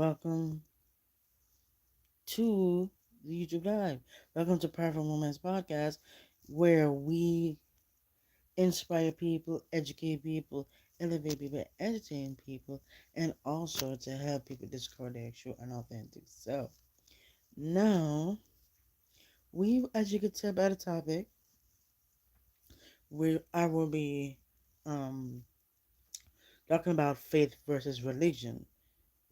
welcome to the YouTube Live. Welcome to Powerful Podcast, where we inspire people, educate people, elevate people, entertain people, and also to help people discover their true and authentic self. Now, as you can tell by the topic, I will be um, talking about faith versus religion.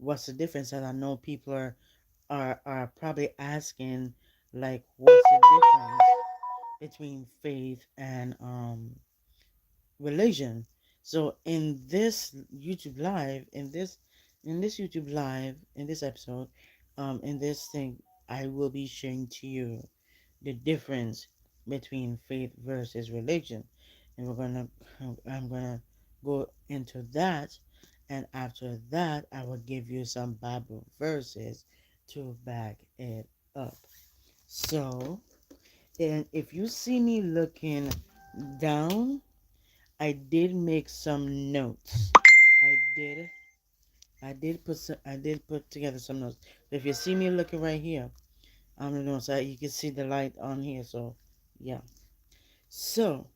What's the difference? And I know people are probably asking, like, what's the difference between faith and religion? So in this YouTube live, in this episode, in this thing, I will be sharing to you the difference between faith versus religion, and I'm gonna go into that, and after that, I will give you some Bible verses to back it up. So, and if you see me looking down, I did make some notes. I did. I did put together some notes. If you see me looking right here, I'm the notes. You can see the light on here. So, yeah. So,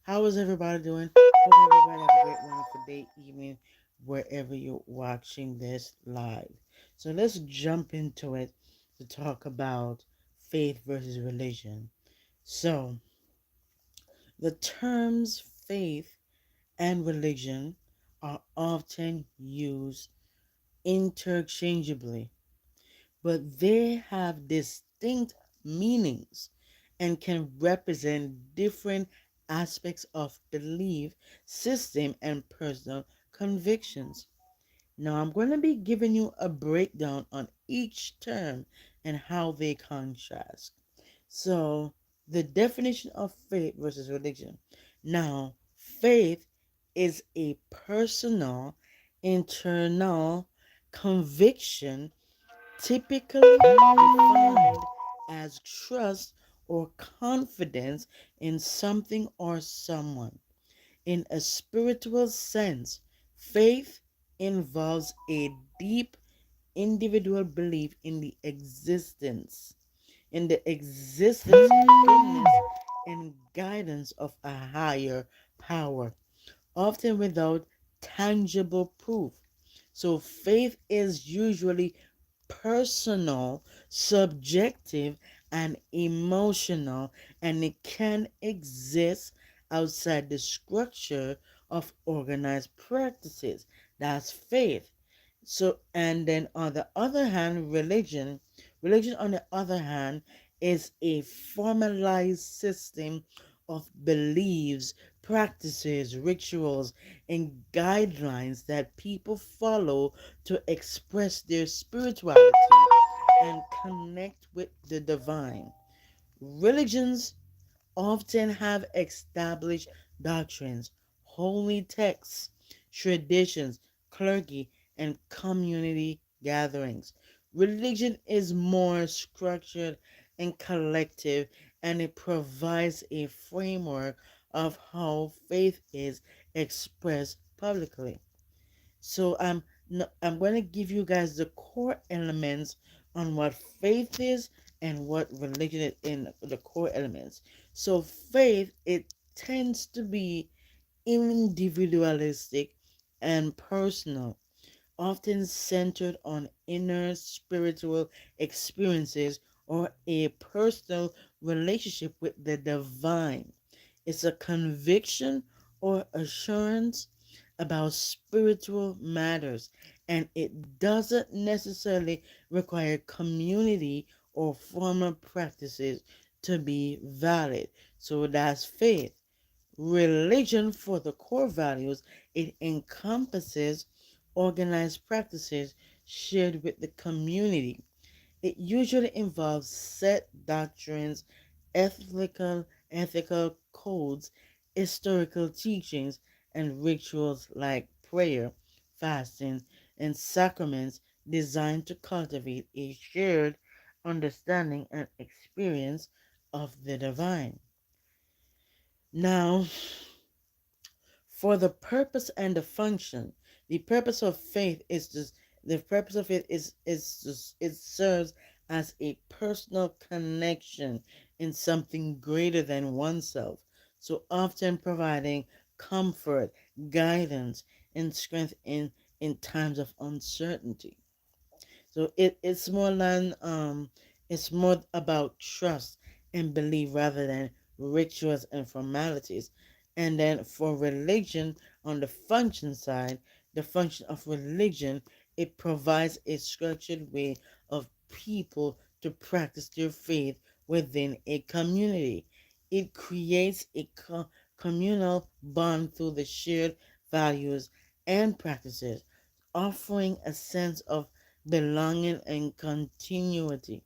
how is everybody doing? Hope everybody have a great, wonderful day, evening, wherever you're watching this live. So let's jump into it to talk about faith versus religion. So, the terms faith and religion are often used interchangeably, but they have distinct meanings and can represent different aspects of belief system and personal convictions. Now, I'm going to be giving you a breakdown on each term and how they contrast. So, the definition of faith versus religion. Now, faith is a personal, internal conviction typically defined as trust or confidence in something or someone. In a spiritual sense, faith involves a deep individual belief in the existence, goodness, and guidance of a higher power, often without tangible proof. So faith is usually personal, subjective, and emotional, and it can exist outside the structure of organized practices. That's faith. So, and then on the other hand, religion on the other hand is a formalized system of beliefs, practices, rituals, and guidelines that people follow to express their spirituality and connect with the divine. Religions often have established doctrines, holy texts, traditions, clergy, and community gatherings. Religion is more structured and collective, and it provides a framework of how faith is expressed publicly. So I'm going to give you guys the core elements on what faith is and what religion is in the core elements. So faith, it tends to be individualistic and personal, often centered on inner spiritual experiences or a personal relationship with the divine. It's a conviction or assurance about spiritual matters, and it doesn't necessarily require community or formal practices to be valid. So that's faith. Religion, for the core values, it encompasses organized practices shared with the community. It usually involves set doctrines, ethical codes, historical teachings, and rituals like prayer, fasting, and sacraments designed to cultivate a shared understanding and experience of the divine. Now, for the purpose and the function, the purpose of faith is The purpose of it is it serves as a personal connection in something greater than oneself. So often providing comfort, guidance, and strength in times of uncertainty. So it's more about trust and belief rather than rituals and formalities. And then for religion, on the function side, the function of religion, it provides a structured way of people to practice their faith within a community. It creates a communal bond through the shared values and practices, offering a sense of belonging and continuity.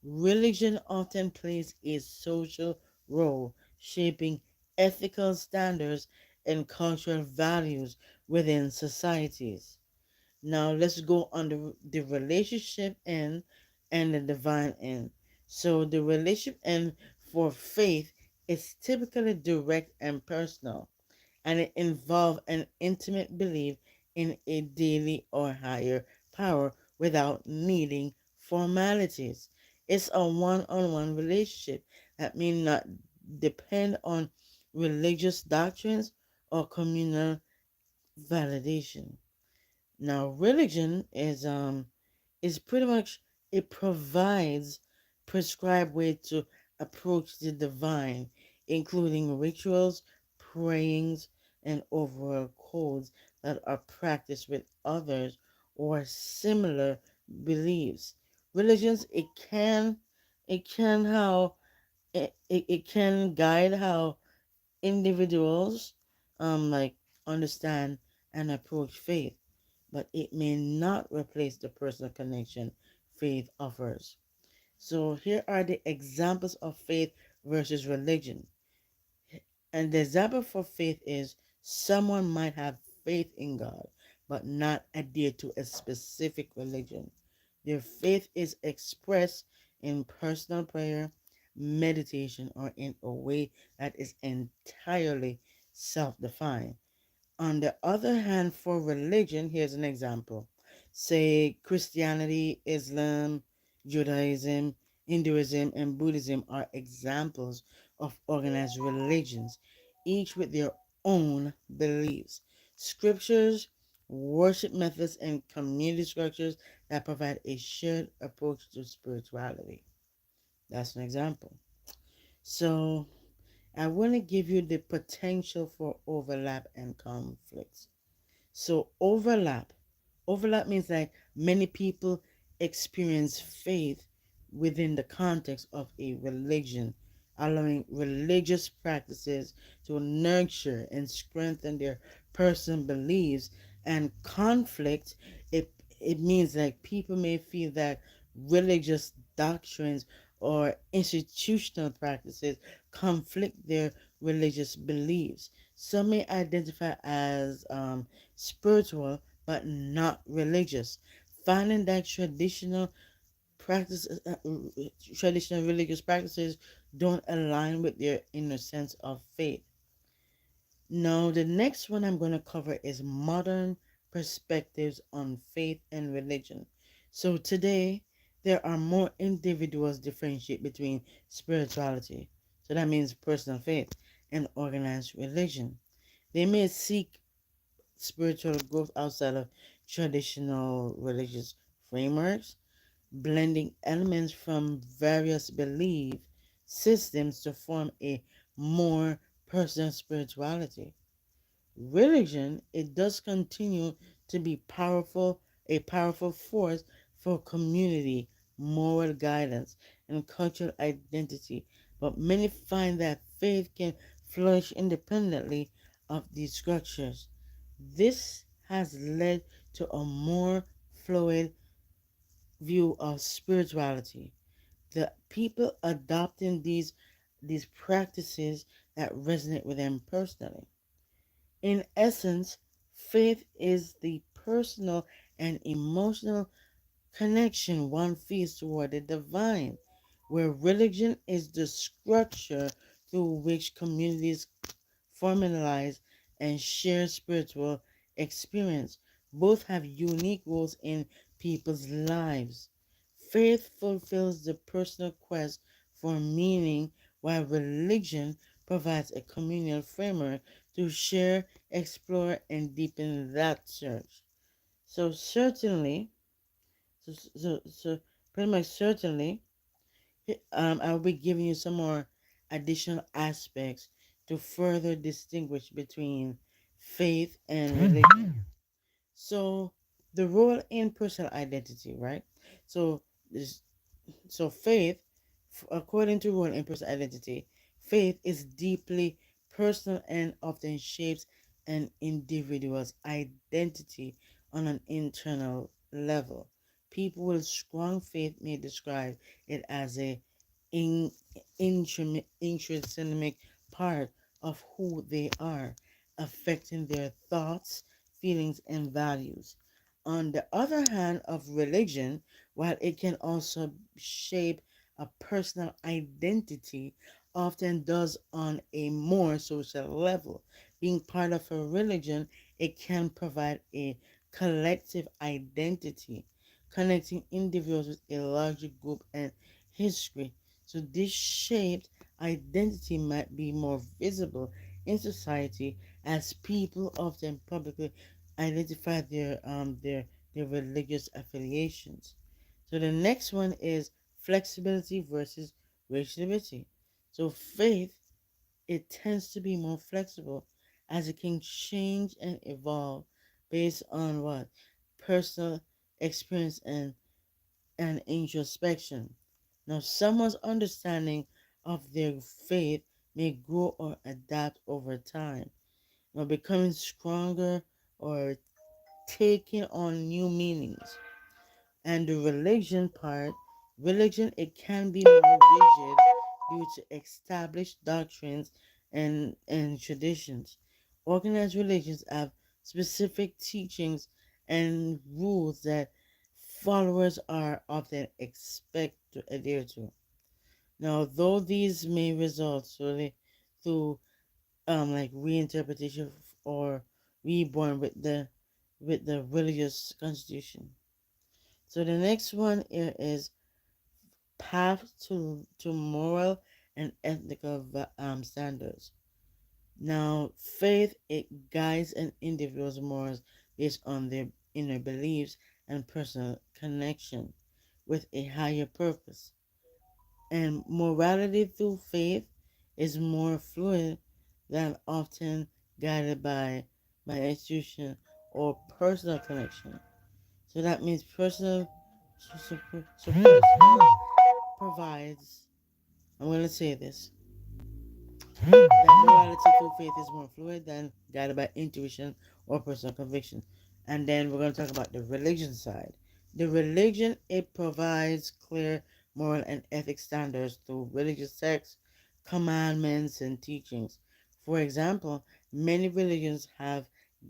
Religion often plays a social role, shaping ethical standards and cultural values within societies. Now let's go on the relationship end and the divine end. So the relationship end for faith is typically direct and personal, and it involves an intimate belief in a daily or higher power without needing formalities. It's a one-on-one relationship that may not depend on religious doctrines or communal validation. Now, religion is pretty much, it provides prescribed way to approach the divine, including rituals, prayings, and overall codes that are practiced with others or similar beliefs. Religions, it can how it can guide how individuals like understand and approach faith, but it may not replace the personal connection faith offers. So here are the examples of faith versus religion. And the example for faith is someone might have faith in God, but not adhere to a specific religion. Their faith is expressed in personal prayer, meditation, or in a way that is entirely self defined. On the other hand, for religion, here's an example. Say Christianity, Islam, Judaism, Hinduism, and Buddhism are examples of organized religions, each with their own beliefs, scriptures, worship methods, and community structures that provide a shared approach to spirituality. That's an example. So, I want to give you the potential for overlap and conflicts. So overlap means like many people experience faith within the context of a religion, allowing religious practices to nurture and strengthen their personal beliefs. And conflict, it means like people may feel that religious doctrines or institutional practices conflict their religious beliefs. Some may identify as spiritual but not religious, finding that practices, traditional religious practices don't align with their inner sense of faith. Now, the next one I'm going to cover is modern perspectives on faith and religion. So today, there are more individuals differentiate between spirituality, so that means personal faith, and organized religion. They may seek spiritual growth outside of traditional religious frameworks, blending elements from various belief systems to form a more personal spirituality. Religion, it does continue to be a powerful force for community, moral guidance, and cultural identity, but many find that faith can flourish independently of these structures. This has led to a more fluid view of spirituality. The people adopting these practices that resonate with them personally. In essence, faith is the personal and emotional connection one feels toward the divine, where religion is the structure through which communities formalize and share spiritual experience. Both have unique roles in people's lives. Faith fulfills the personal quest for meaning, while religion provides a communal framework to share, explore, and deepen that search. So certainly, so pretty much certainly, I'll be giving you some more additional aspects to further distinguish between faith and religion. So the role in personal identity, right? So this, so faith, according to role in personal identity, faith is deeply personal and often shapes an individual's identity on an internal level. People with strong faith may describe it as a in, intrinsic part of who they are, affecting their thoughts, feelings, and values. On the other hand, of religion, while it can also shape a personal identity, often does on a more social level. Being part of a religion, it can provide a collective identity, connecting individuals with a larger group and history. So this shaped identity might be more visible in society as people often publicly identify their religious affiliations. So the next one is flexibility versus rigidity. So faith, it tends to be more flexible as it can change and evolve based on what? Personal experience and introspection. Now, someone's understanding of their faith may grow or adapt over time, becoming stronger or taking on new meanings. And the religion part, religion, it can be more rigid due to established doctrines and traditions. Organized religions have specific teachings and rules that followers are often expected to adhere to. Now, though these may result solely through like reinterpretation or reborn with the religious constitution. So the next one here is path to moral and ethical standards. Now, faith, it guides an individual's morals based on their inner beliefs and personal connection with a higher purpose. And morality through faith is more fluid than often guided by institution or personal connection. So that means personal provides. I'm going to say this: that morality through faith is more fluid than guided by intuition or personal conviction. And then we're going to talk about the religion side. The religion, it provides clear moral and ethic standards through religious texts, commandments, and teachings. For example, many religions have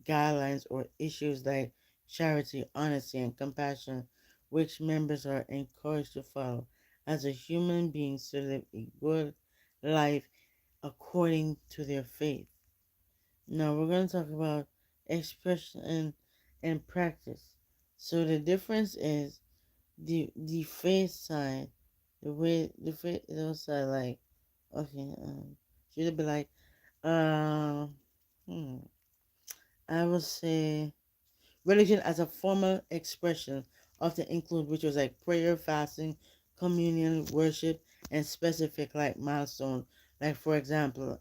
guidelines or issues like charity, honesty, and compassion, which members are encouraged to follow as a human beings to live a good life according to their faith. Now we're going to talk about expression and practice. So the difference is the faith side, the way the faith side, like okay, should it be like uh, hmm, I would say religion as a formal expression often include rituals like prayer, fasting, communion, worship, and specific like milestone. Like for example,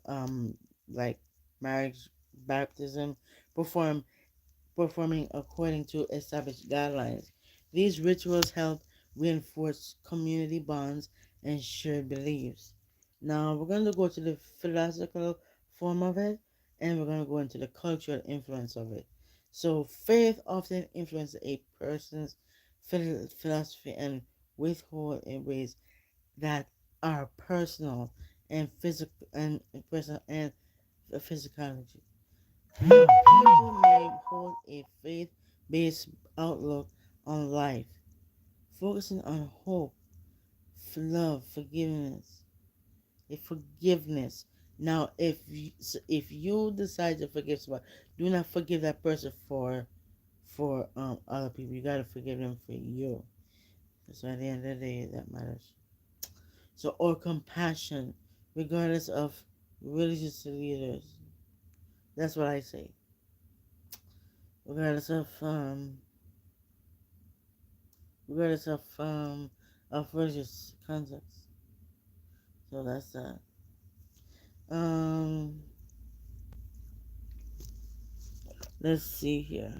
like marriage, baptism, perform performing according to established guidelines. These rituals help reinforce community bonds and shared beliefs. Now we're going to go to the philosophical form of it, and we're going to go into the cultural influence of it. So faith often influences a person's philosophy and withhold in ways that are personal and physical and personal and physicality. People may hold a faith based outlook on life, focusing on hope, love, forgiveness. Now, if you decide to forgive someone, do not forgive that person for other people. You gotta forgive them for you. So at the end of the day, that matters. So, or compassion, regardless of religious leaders. That's what I say. Regardless regardless of religious context. So that's that. Um, let's see here.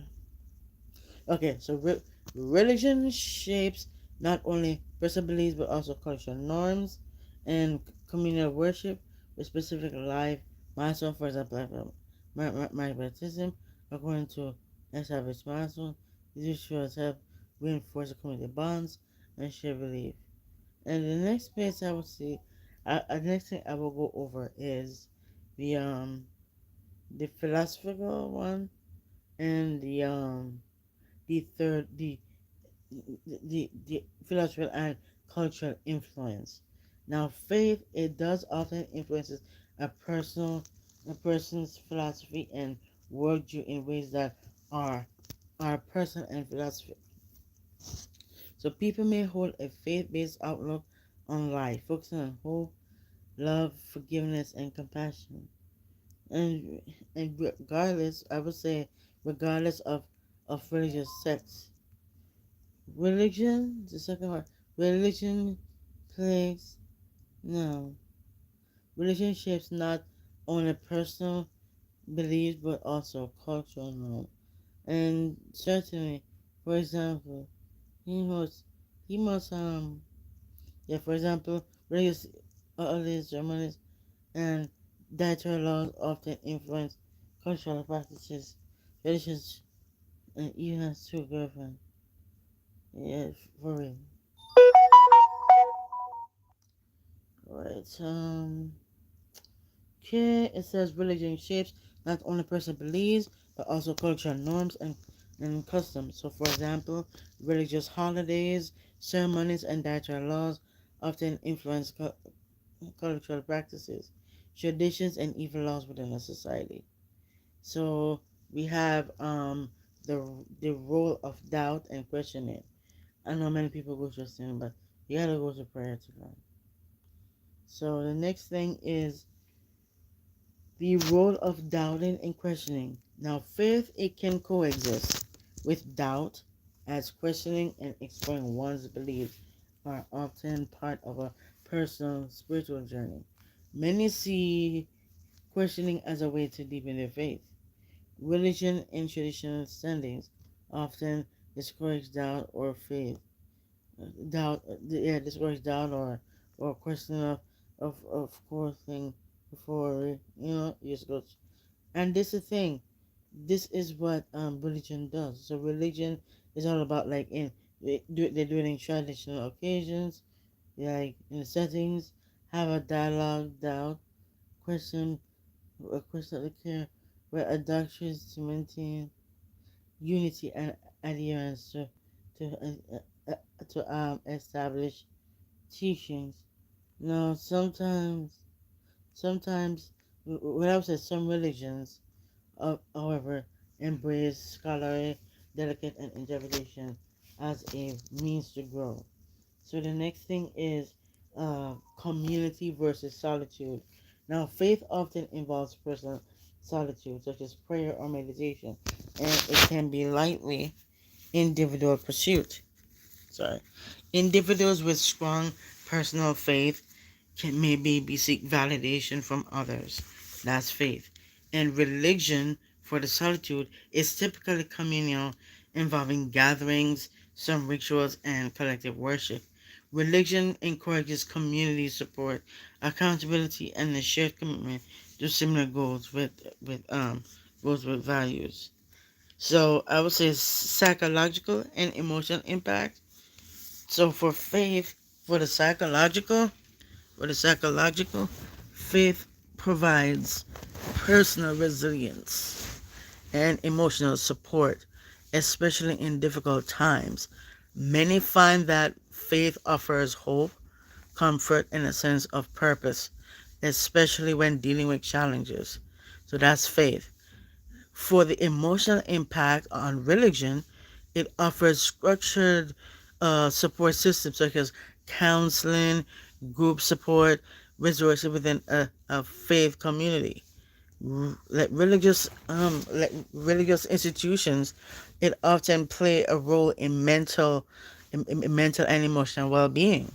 Okay, so religion shapes not only personal beliefs but also cultural norms and communal worship with specific life milestones. For example, my baptism, according to established milestones, these rituals help reinforce the community bonds and share belief. And the next place I will see, the next thing I will go over is the the philosophical one and the third the philosophical and cultural influence. Now, faith it does often influences a personal a person's philosophy and worldview in ways that are personal and philosophy. So people may hold a faith-based outlook on life, focusing on hope, love, forgiveness, and compassion. And regardless, I would say, regardless of religious sects, religion. The second part, religion plays no. Religion shapes not only personal beliefs but also cultural norms. And certainly, for example, he must he must yeah. For example, religious religious ceremonies and dietary laws often influence cultural practices, traditions, and even as true girlfriend. Yeah, for real. Right. Okay, it says religion shapes not only personal beliefs but also cultural norms and customs. So, for example, religious holidays, ceremonies, and dietary laws often influence cultural practices, traditions, and even laws within a society. So we have the role of doubt and questioning. I know many people go to sin, but you gotta go to prayer to God. So the next thing is the role of doubting and questioning. Now, faith it can coexist with doubt, as questioning and exploring one's beliefs are often part of a personal spiritual journey. Many see questioning as a way to deepen their faith. Religion and traditional standings often discourage doubt or faith. Discourage doubt or question of course thing before you just go. And this is the thing. This is what religion does. So religion is all about like they do it in traditional occasions, like in settings, have a dialogue, doubt, question, a question of the care, where a doctrine is to maintain unity and adherence to establish teachings. Now, sometimes, what I would say, some religions, however, embrace scholarly, delicate, and interpretation as a means to grow. So the next thing is community versus solitude. Now, faith often involves personal solitude, such as prayer or meditation, and it can be lightly individual pursuit. Sorry. Individuals with strong personal faith can maybe be seek validation from others. That's faith. And religion for the solitude is typically communal, involving gatherings, some rituals, and collective worship. Religion encourages community support, accountability, and a shared commitment to similar goals with values. So I would say psychological and emotional impact. So for the psychological, faith provides personal resilience and emotional support, especially in difficult times. Many find that faith offers hope, comfort, and a sense of purpose, especially when dealing with challenges. So that's faith. For the emotional impact on religion, It offers structured support systems such as counseling, group support, resources within a faith community. Religious institutions, it often play a role in mental and emotional well-being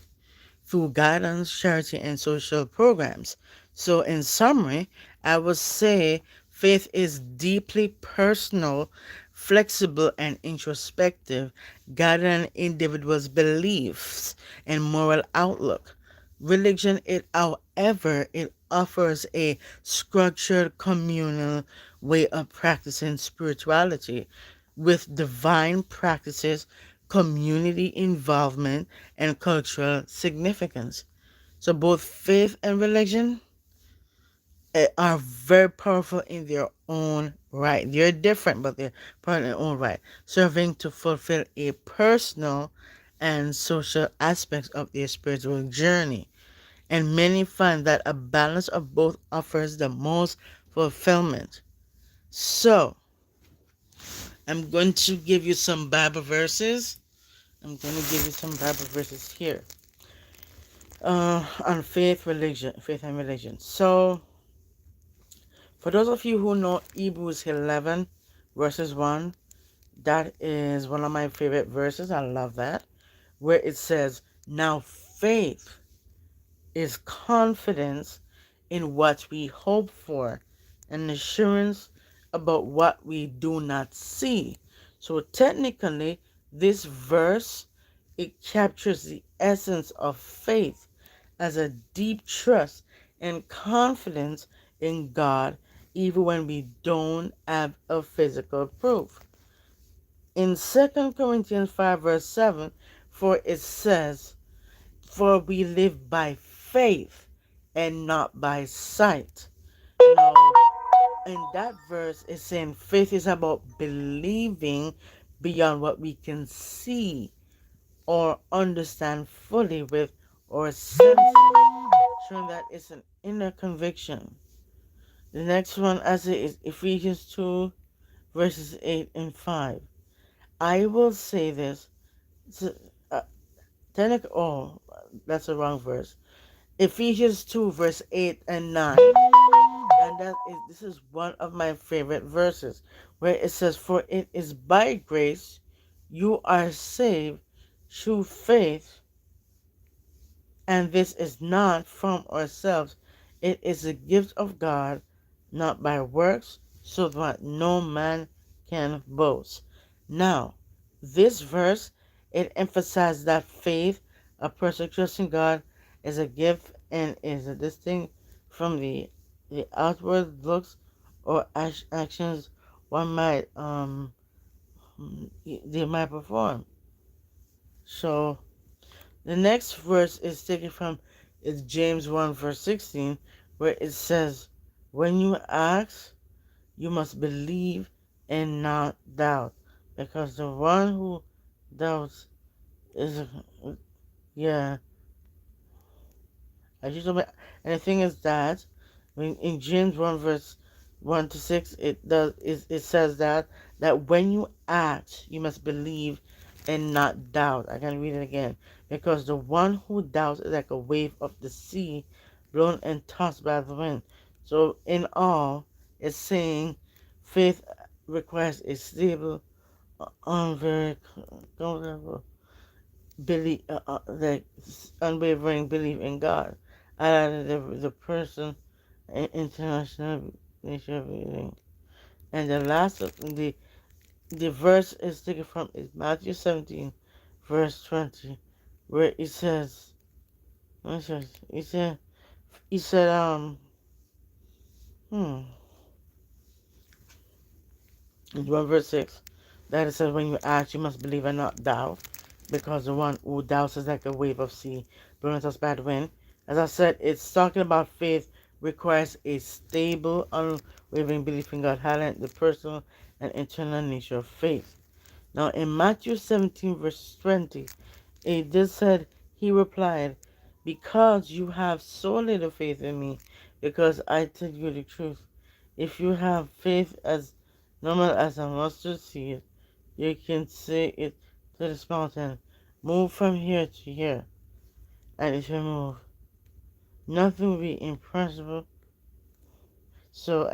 through guidance, charity, and social programs. So, in summary, I would say faith is deeply personal, flexible, and introspective, guiding an individual's beliefs and moral outlook. Religion, it offers a structured communal way of practicing spirituality with divine practices, community involvement, and cultural significance. So both faith and religion are very powerful in their own right. They're different, but they're powerful in their own right, serving to fulfill a personal and social aspects of their spiritual journey. And many find that a balance of both offers the most fulfillment. So, I'm going to give you some Bible verses. I'm going to give you some Bible verses here on faith and religion. So, for those of you who know Hebrews 11, verses 1, that is one of my favorite verses. I love that. Where it says, now faith is confidence in what we hope for and assurance about what we do not see. So technically, this verse, it captures the essence of faith as a deep trust and confidence in God even when we don't have a physical proof. In 2 Corinthians 5 verse 7, for it says, for we live by faith and not by sight. Now, in that verse, it's saying faith is about believing beyond what we can see or understand fully with our senses, showing that it's an inner conviction. The next one, as it is Ephesians 2, verses 8 and 5. I will say this. Uh, oh, that's the wrong verse. Ephesians 2, verse 8 and 9. And this is one of my favorite verses where it says, for it is by grace you are saved through faith, and this is not from ourselves. It is a gift of God, not by works, so that no man can boast. Now, this verse, it emphasizes that faith, a person trusting God, is a gift and is a distinct from the outward looks or actions one might they might perform. So the next verse is taken from is James 1 verse 16, where it says, when you ask, you must believe and not doubt, because the one who doubts is, yeah, as you told me. And the thing is that in James 1 verse 1 to 6, it says that when you act, you must believe and not doubt. I can read it again. Because the one who doubts is like a wave of the sea, blown and tossed by the wind. So in all, it's saying faith requires a stable, unwavering belief, like unwavering belief in God. I added the person and international nature of everything. And the last of the verse is taken from is Matthew 17, verse 20, where it says, he said, hmm, in 1 verse 6, that it says, when you ask, you must believe and not doubt, because the one who doubts is like a wave of sea, blown tossed by the wind. As I said, it's talking about faith requires a stable, unwavering belief in God, highlighting the personal and internal nature of faith. Now, in Matthew 17, verse 20, it just said, he replied, because you have so little faith in me, because I tell you the truth. If you have faith as normal as a mustard seed, You can say it to this mountain, move from here to here, and it will move. Nothing will be impossible. So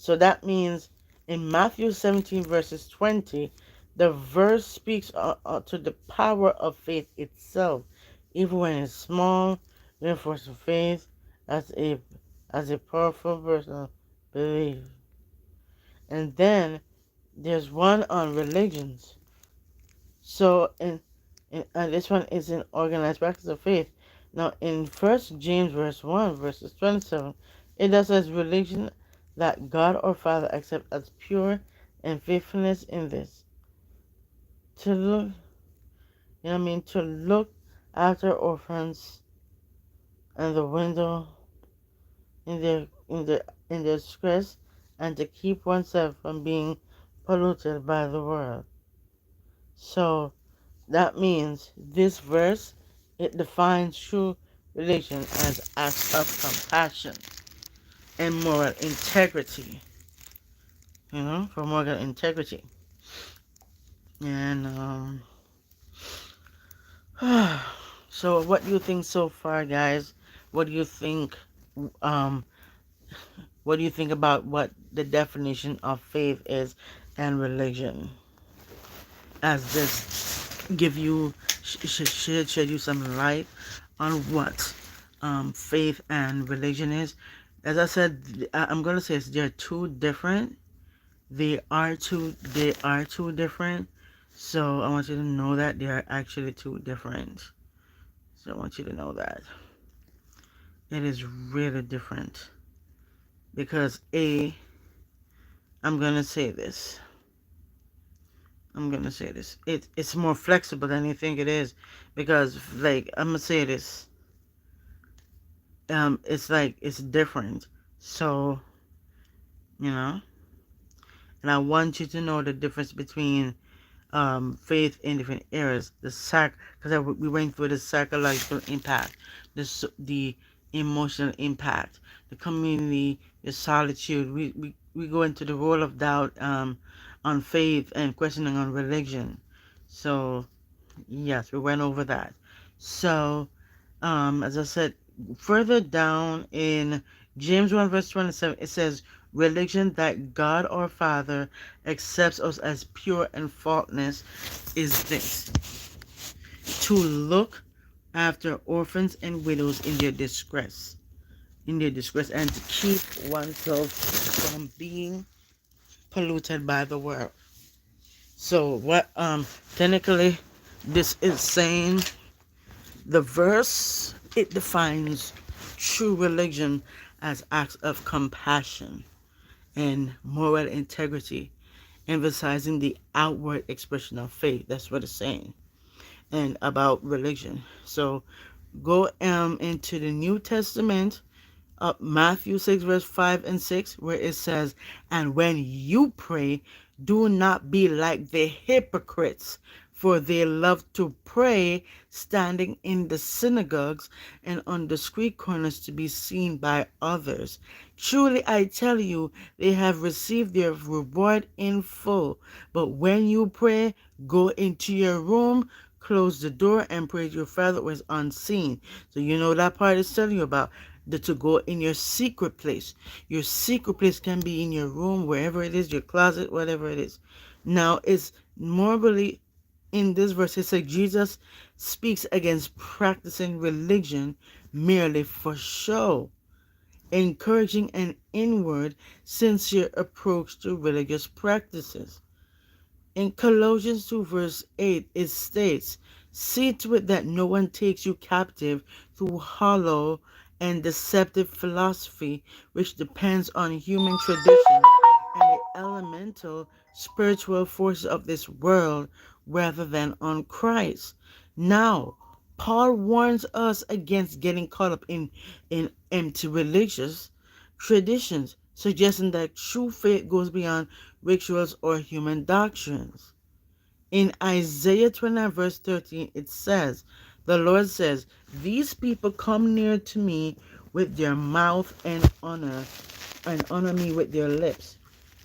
that means in Matthew 17 verses 20, the verse speaks to the power of faith itself, even when it's small. Reinforcing faith as a as a powerful personal belief. And then there's one on religions. So this one is an organized practice of faith. Now in First James verse 1 verses 27, it does says religion that God or Father accept as pure and faithfulness in this. To look, to look after orphans and the window in their stress, and to keep oneself from being polluted by the world. So that means this verse, it defines true religion as acts of compassion and moral integrity. For moral integrity. And so what do you think so far, guys? What do you think? Um, what do you think about what the definition of faith is and religion? As this give you shed you some light on what faith and religion is. As I said, I'm gonna say they're two different. They are two different. So I want you to know that they are actually two different. So I want you to know that it is really different because I'm gonna say this. It's more flexible than you think it is, because like I'm gonna say this. It's like it's different. So you know, and I want you to know the difference between faith in different areas. Because we went through the psychological impact, the emotional impact, the community, the solitude. We go into the role of doubt on faith and questioning on religion. So yes, we went over that. So as I said, further down in James 1 verse 27, it says, religion that God our Father accepts us as pure and faultless is this: to look after orphans and widows in their distress, and to keep oneself from being polluted by the world. So what technically this is saying, the verse, it defines true religion as acts of compassion and moral integrity, emphasizing the outward expression of faith. That's what it's saying. And about religion. So go into the New Testament, Matthew 6 verse 5 and 6, where it says, and when you pray, do not be like the hypocrites, for they love to pray standing in the synagogues and on the street corners to be seen by others. Truly I tell you, they have received their reward in full. But when you pray, go into your room, close the door, and pray to your Father who is unseen. So you know that part is telling you about to go in your secret place. Your secret place can be in your room, wherever it is, your closet, whatever it is. Now, it's morally in this verse, it says Jesus speaks against practicing religion merely for show, encouraging an inward, sincere approach to religious practices. In Colossians 2 verse 8, it states, see to it that no one takes you captive through hollow and deceptive philosophy which depends on human tradition and the elemental spiritual forces of this world rather than on Christ. Now, Paul warns us against getting caught up in empty religious traditions, suggesting that true faith goes beyond rituals or human doctrines. In Isaiah 29 verse 13, it says, the Lord says, these people come near to me with their mouth and honor me with their lips,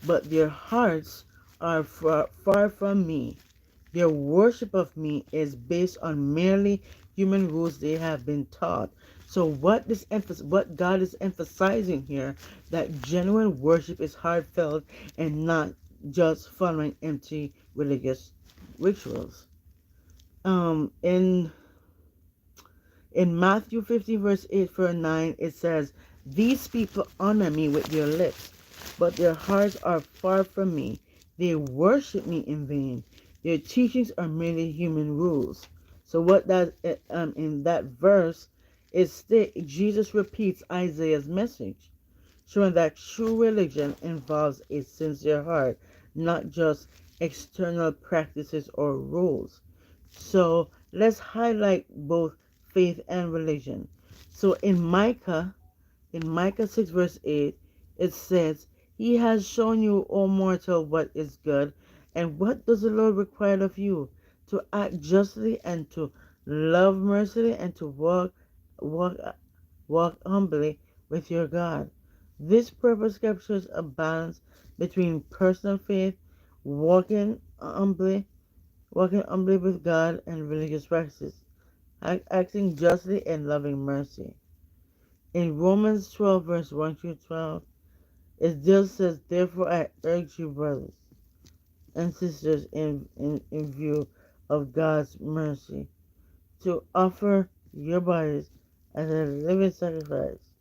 but their hearts are far from me. Their worship of me is based on merely human rules they have been taught. So what God is emphasizing here, that genuine worship is heartfelt and not just following empty religious rituals. In Matthew 50, verse 8 through 9, it says, "These people honor me with their lips, but their hearts are far from me. They worship me in vain. Their teachings are merely human rules." So what that in that verse is Jesus repeats Isaiah's message, showing that true religion involves a sincere heart, not just external practices or rules. So let's highlight both faith and religion. So in Micah 6 verse 8, it says, "He has shown you, O mortal, what is good, and what does the Lord require of you? To act justly and to love mercy and to walk walk humbly with your God." This purpose captures a balance between personal faith, walking humbly, walking humbly with God, and religious practices, acting justly and loving mercy. In Romans 12, verse 1 through 12, it still says, "Therefore I urge you, brothers and sisters, in view of God's mercy, to offer your bodies as a living sacrifice,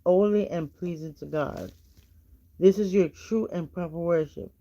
holy and pleasing to God. This is your true and proper worship.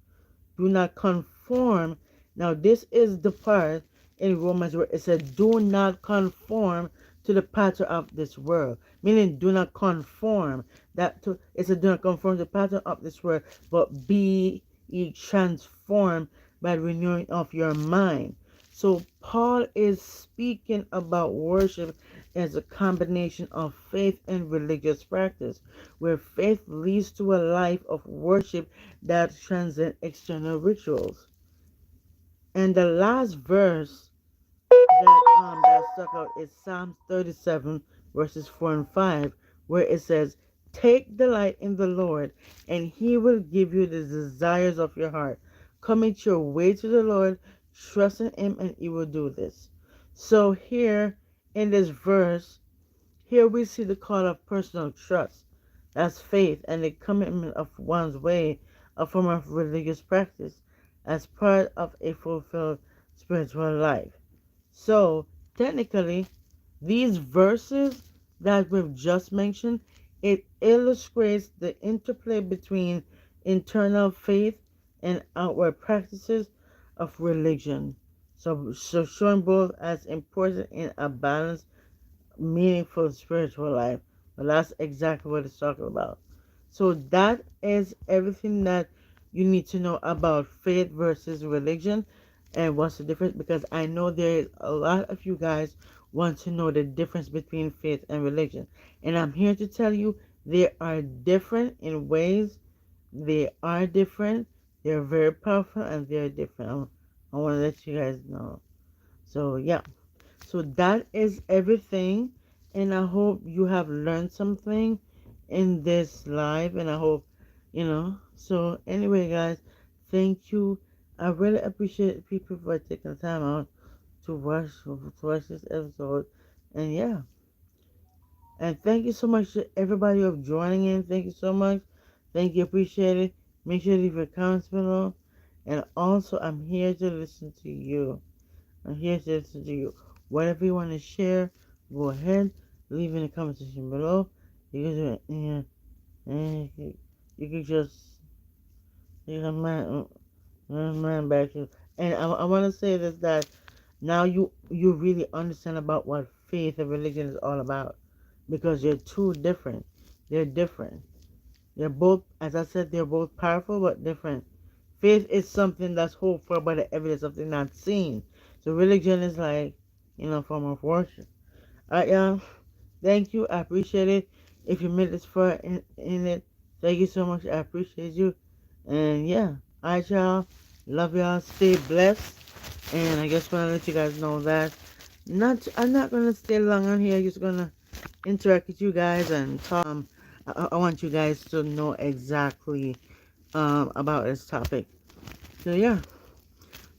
Do not conform." Now, this is the part in Romans where it says, "Do not conform to the pattern of this world," meaning do not conform. It said, "Do not conform to the pattern of this world, but be ye transformed by the renewing of your mind." So, Paul is speaking about worship as a combination of faith and religious practice, where faith leads to a life of worship that transcends external rituals. And the last verse that stuck out is Psalms 37 verses 4 and 5, where it says, "Take delight in the Lord, and he will give you the desires of your heart. Commit your way to the Lord, trust in him, and he will do this." So here in this verse, here we see the call of personal trust. That's faith and the commitment of one's way, a form of religious practice, as part of a fulfilled spiritual life. So, technically, these verses that we've just mentioned, it illustrates the interplay between internal faith and outward practices of religion. So showing both as important in a balanced, meaningful spiritual life. But that's exactly what it's talking about. So that is everything that you need to know about faith versus religion and what's the difference, because I know there is a lot of you guys want to know the difference between faith and religion. And I'm here to tell you they are different in ways. They are different. They're very powerful and they're different. I want to let you guys know. So yeah. So that is everything, and I hope you have learned something in this live, and I hope, So anyway, guys, thank you. I really appreciate people for taking the time out to watch this episode, and yeah, and thank you so much to everybody of joining in. Thank you so much. Thank you, appreciate it. Make sure to leave your comments below, and also I'm here to listen to you. And here's this to you. Whatever you want to share, go ahead, leave in the comment section below. You can do it, and you can just you can man back to. And I want to say this, that now you really understand about what faith and religion is all about, because they're two different. They're different. They're both, as I said, they're both powerful but different. Faith is something that's hoped for by the evidence of the not seen. So religion is like, form of worship. Alright, y'all. Thank you. I appreciate it. If you made this far in it, thank you so much. I appreciate you. And yeah. Alright, y'all. Love y'all. Stay blessed. And I just want to let you guys know that I'm not gonna stay long on here. I'm just gonna interact with you guys and talk. I want you guys to know exactly about this topic. So yeah.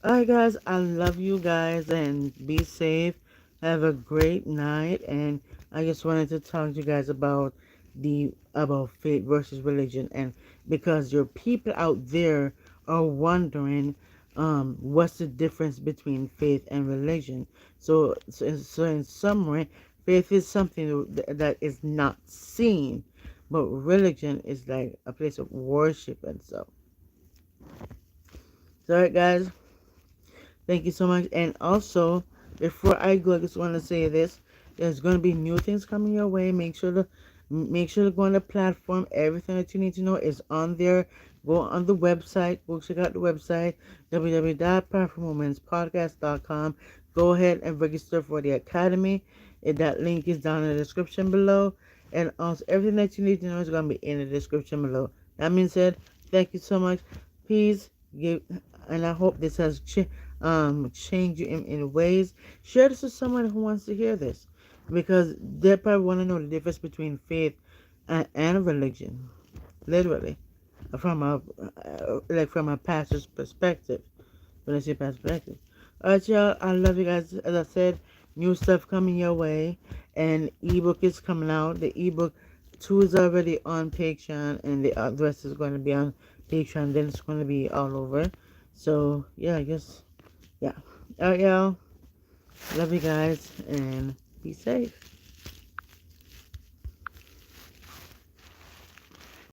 Alright guys, I love you guys and be safe. Have a great night, and I just wanted to talk to you guys about faith versus religion, and because your people out there are wondering what's the difference between faith and religion. So in summary, faith is something that is not seen, but religion is like a place of worship and so. So alright guys, thank you so much. And also, before I go, I just want to say this: there's going to be new things coming your way. Make sure to go on the platform. Everything that you need to know is on there. Go on the website. Go check out the website www.powerfulmovementspodcast.com. Go ahead and register for the academy. That link is down in the description below. And also, everything that you need to know is going to be in the description below. That being said, thank you so much. Please give, and I hope this has change you in ways. Share this with someone who wants to hear this, because they probably want to know the difference between faith and religion, literally, from a pastor's perspective. When I say perspective. Alright, y'all, I love you guys. As I said, new stuff coming your way, and ebook is coming out. The ebook 2 is already on Patreon, and the rest is going to be on Patreon. Then it's going to be all over. So yeah, I guess. Yeah. Alright, y'all. Love you guys and be safe.